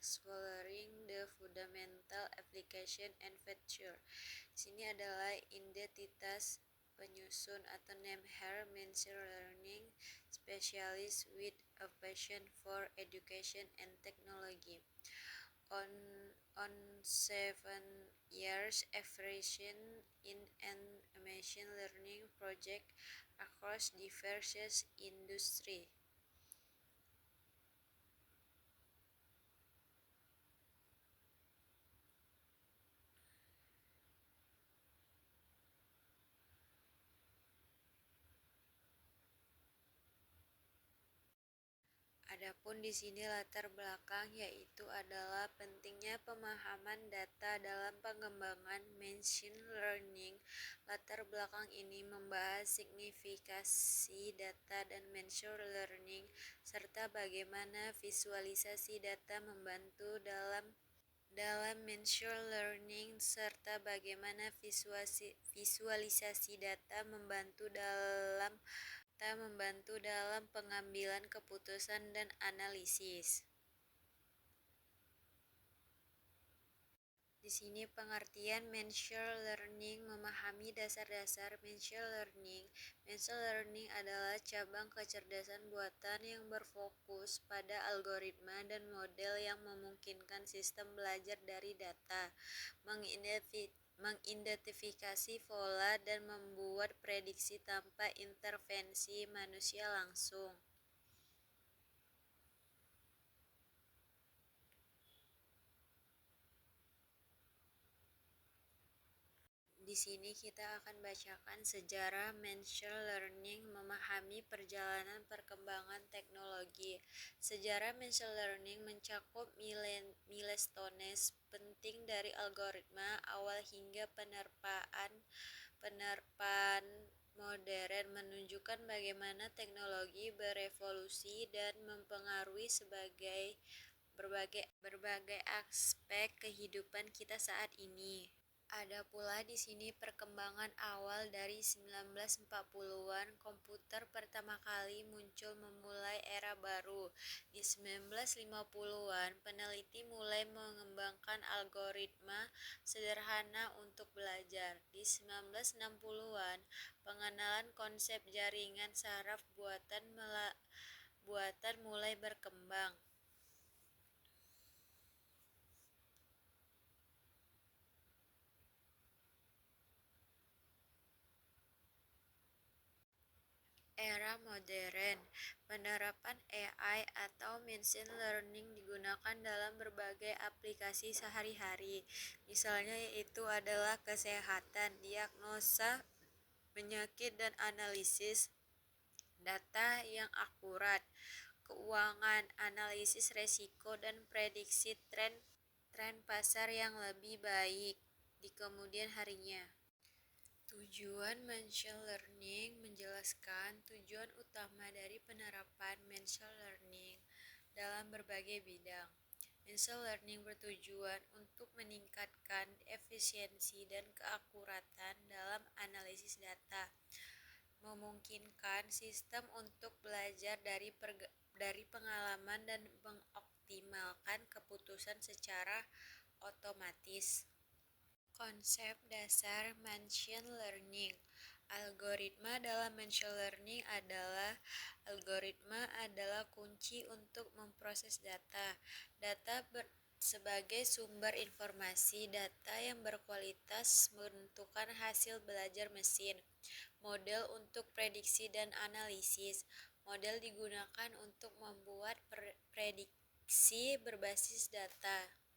exploring the fundamental application and feature. Sini adalah identitas penyusun atau name her machine learning specialist with a passion for education and technology. On on 7 years averaging in an machine learning project across diverse industry. Adapun di sini latar belakang yaitu adalah pentingnya pemahaman data dalam pengembangan machine learning. Latar belakang ini membahas signifikasi data dan machine learning serta bagaimana visualisasi data membantu dalam machine learning serta bagaimana visualisasi data membantu dalam pengambilan keputusan dan analisis. Di sini pengertian machine learning, memahami dasar-dasar machine learning. Machine learning adalah cabang kecerdasan buatan yang berfokus pada algoritma dan model yang memungkinkan sistem belajar dari data, mengidentifikasi pola dan membuat prediksi tanpa intervensi manusia langsung. Di sini kita akan bacakan sejarah machine learning, memahami perjalanan perkembangan teknologi. Sejarah machine learning mencakup milestones penting dari algoritma awal hingga penerapaan modern, menunjukkan bagaimana teknologi berevolusi dan mempengaruhi berbagai aspek kehidupan kita saat ini. Ada pula di sini perkembangan awal dari 1940-an, komputer pertama kali muncul memulai era baru. Di 1950-an, peneliti mulai mengembangkan algoritma sederhana untuk belajar. Di 1960-an, pengenalan konsep jaringan saraf buatan mulai berkembang. Era modern, penerapan AI atau machine learning digunakan dalam berbagai aplikasi sehari-hari. Misalnya yaitu adalah kesehatan, diagnosa penyakit dan analisis data yang akurat, keuangan, analisis resiko dan prediksi tren pasar yang lebih baik di kemudian harinya. Tujuan machine learning menjelaskan tujuan utama dari penerapan machine learning dalam berbagai bidang. Machine learning bertujuan untuk meningkatkan efisiensi dan keakuratan dalam analisis data, memungkinkan sistem untuk belajar dari pengalaman dan mengoptimalkan keputusan secara otomatis. Konsep dasar machine learning. Algoritma dalam machine learning adalah kunci untuk memproses data. Sebagai sumber informasi, data yang berkualitas menentukan hasil belajar mesin. Model untuk prediksi dan analisis. Model digunakan untuk membuat prediksi berbasis data.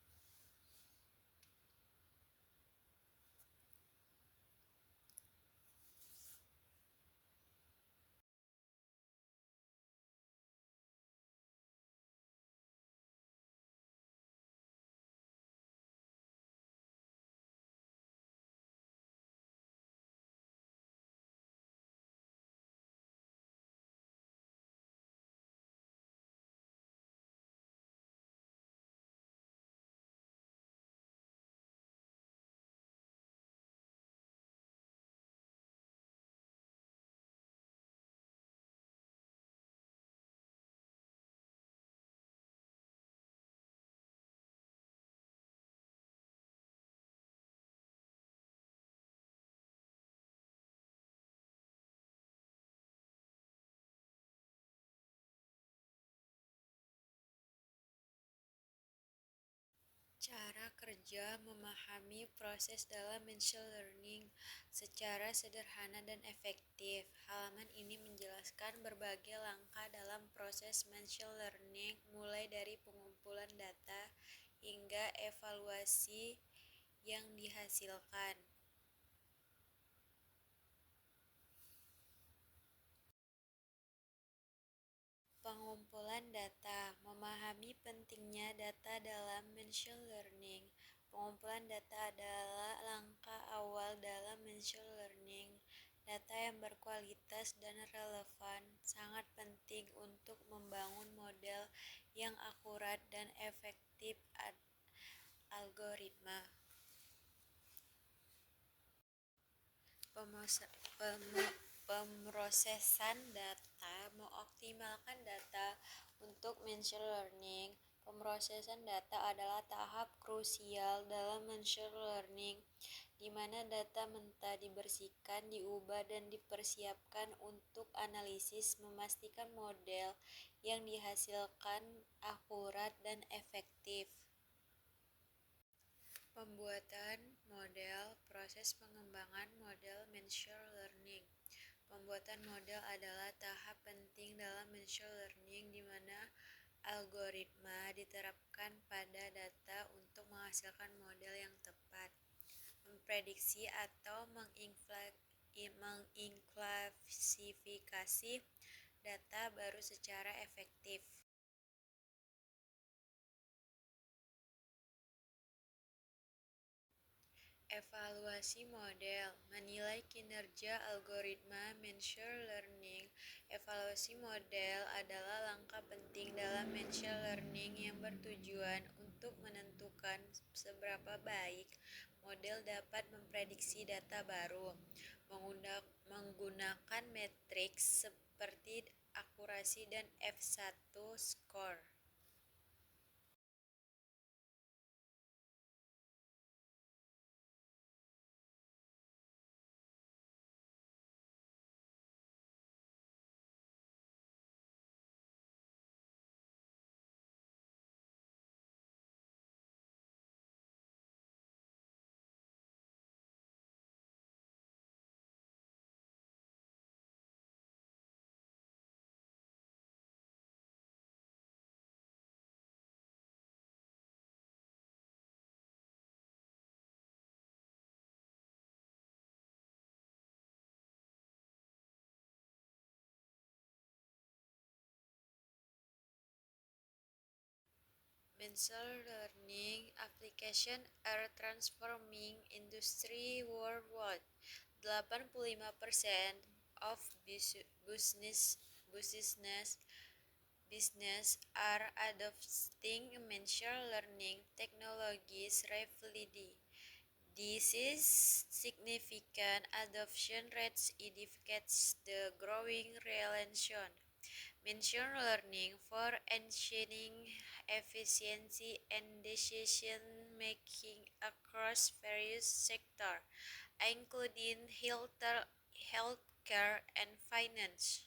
Cara kerja memahami proses dalam machine learning secara sederhana dan efektif. Halaman ini menjelaskan berbagai langkah dalam proses machine learning, mulai dari pengumpulan data hingga evaluasi yang dihasilkan. Pengumpulan data, memahami pentingnya data dalam machine learning. Pengumpulan data adalah langkah awal dalam machine learning. Data yang berkualitas dan relevan sangat penting untuk membangun model yang akurat dan efektif algoritma. Pemrosesan data, mengoptimalkan data untuk machine learning. Pemrosesan data adalah tahap krusial dalam machine learning, di mana data mentah dibersihkan, diubah, dan dipersiapkan untuk analisis, memastikan model yang dihasilkan akurat dan efektif. Pembuatan model, proses pengembangan model machine learning. Pembuatan model adalah tahap penting dalam machine learning di mana algoritma diterapkan pada data untuk menghasilkan model yang tepat, memprediksi atau mengklasifikasi data baru secara efektif. Evaluasi model, menilai kinerja algoritma machine learning. Evaluasi model adalah langkah penting dalam machine learning yang bertujuan untuk menentukan seberapa baik model dapat memprediksi data baru, menggunakan matriks seperti akurasi dan F1 score. Machine learning applications are transforming industry worldwide. 85% of business are adopting machine learning technologies rapidly. This is significant adoption rates indicates the growing relation machine learning for enhancing efficiency and decision making across various sectors, including healthcare and finance.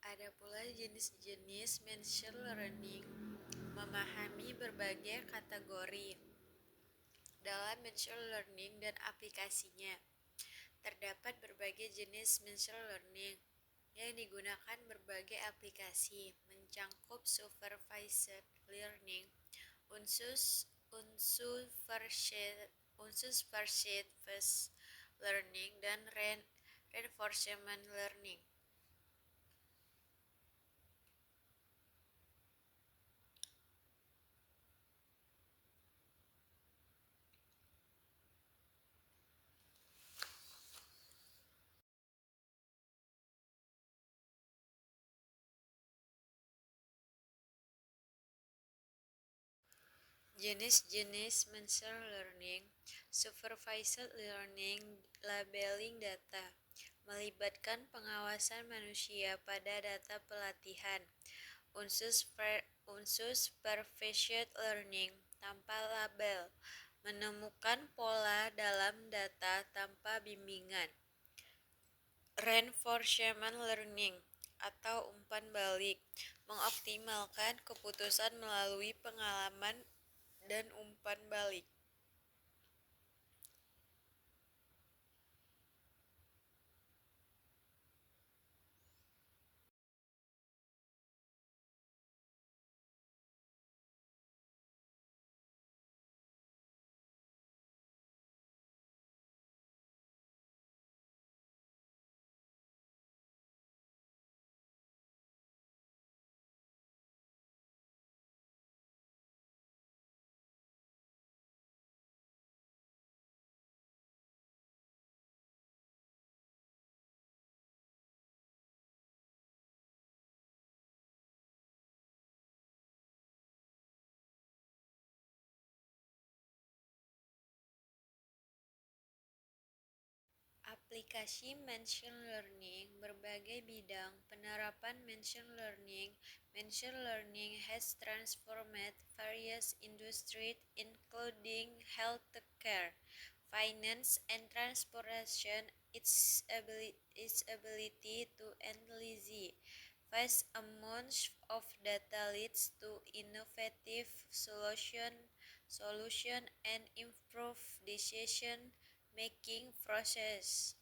Ada pula jenis-jenis machine learning, memahami berbagai kategori dalam machine learning dan aplikasinya. Terdapat berbagai jenis machine learning yang digunakan berbagai aplikasi, mencangkup supervised learning, unsupervised learning, dan reinforcement learning. Jenis-jenis machine learning: supervised learning, labeling data, melibatkan pengawasan manusia pada data pelatihan. Unsupervised learning, tanpa label, menemukan pola dalam data tanpa bimbingan. Reinforcement learning atau umpan balik, mengoptimalkan keputusan melalui pengalaman dan umpan balik. Aplikasi machine learning, berbagai bidang penerapan machine learning. Machine learning has transformed various industries including healthcare, finance, and transportation. Its ability to analyze vast amounts of data leads to innovative solution and improve decision making process.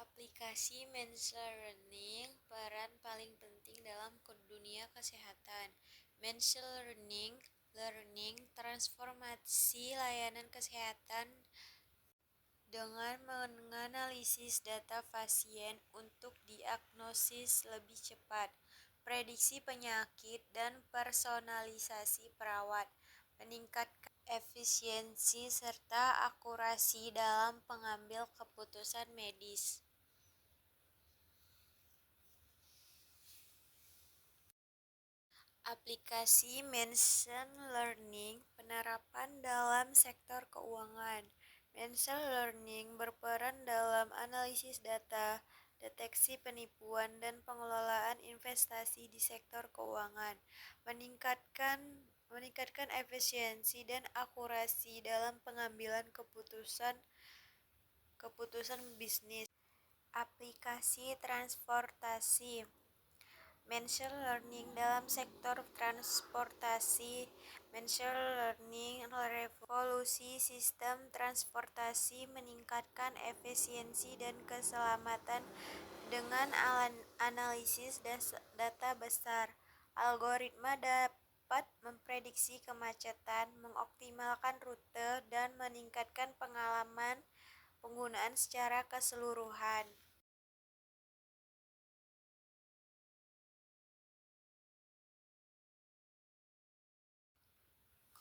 Aplikasi machine learning peran paling penting dalam dunia kesehatan. Machine learning transformasi layanan kesehatan dengan menganalisis data pasien untuk diagnosis lebih cepat, prediksi penyakit, dan personalisasi perawat, meningkatkan efisiensi serta akurasi dalam pengambil keputusan medis. Aplikasi machine learning penerapan dalam sektor keuangan. Machine learning berperan dalam analisis data, deteksi penipuan, dan pengelolaan investasi di sektor keuangan, meningkatkan efisiensi dan akurasi dalam pengambilan keputusan bisnis. Aplikasi transportasi. Machine learning dalam sektor transportasi. Machine learning revolusi sistem transportasi, meningkatkan efisiensi dan keselamatan dengan analisis data besar. Algoritma dapat memprediksi kemacetan, mengoptimalkan rute, dan meningkatkan pengalaman penggunaan secara keseluruhan.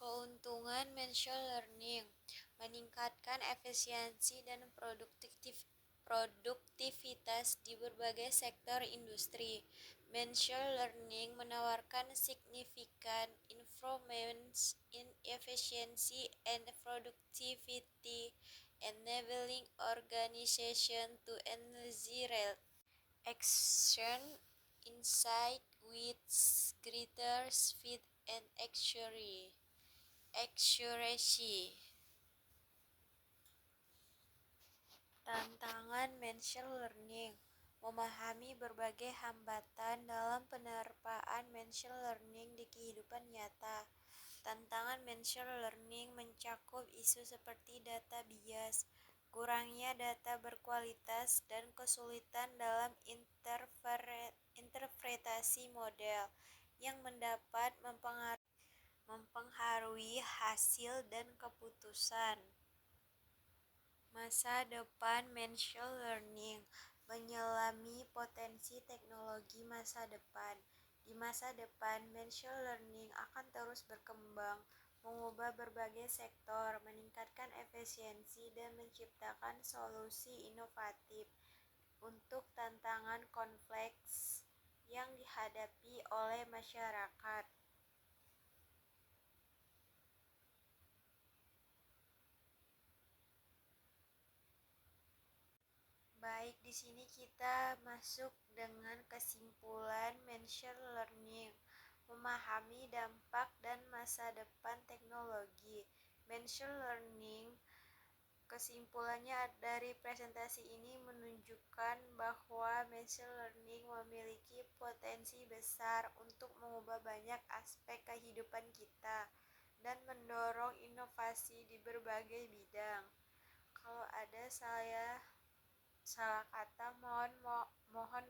Keuntungan machine learning: meningkatkan efisiensi dan produktivitas di berbagai sektor industri. Machine learning menawarkan signifikan improvements in efficiency and productivity, enabling organization to analyze real action insight with greater speed and accuracy. Tantangan machine learning: memahami berbagai hambatan dalam penerapan machine learning di kehidupan nyata. Tantangan machine learning mencakup isu seperti data bias, kurangnya data berkualitas, dan kesulitan dalam interpretasi model yang dapat mempengaruhi hasil dan keputusan. Masa depan machine learning menyelami potensi teknologi masa depan. Di masa depan, machine learning akan terus berkembang, mengubah berbagai sektor, meningkatkan efisiensi, dan menciptakan solusi inovatif untuk tantangan kompleks yang dihadapi oleh masyarakat. Baik, di sini kita masuk dengan kesimpulan machine learning, memahami dampak dan masa depan teknologi. Machine learning, kesimpulannya dari presentasi ini menunjukkan bahwa machine learning memiliki potensi besar untuk mengubah banyak aspek kehidupan kita dan mendorong inovasi di berbagai bidang. Kalau ada salah kata, mohon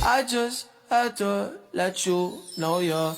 I just had to let you know you're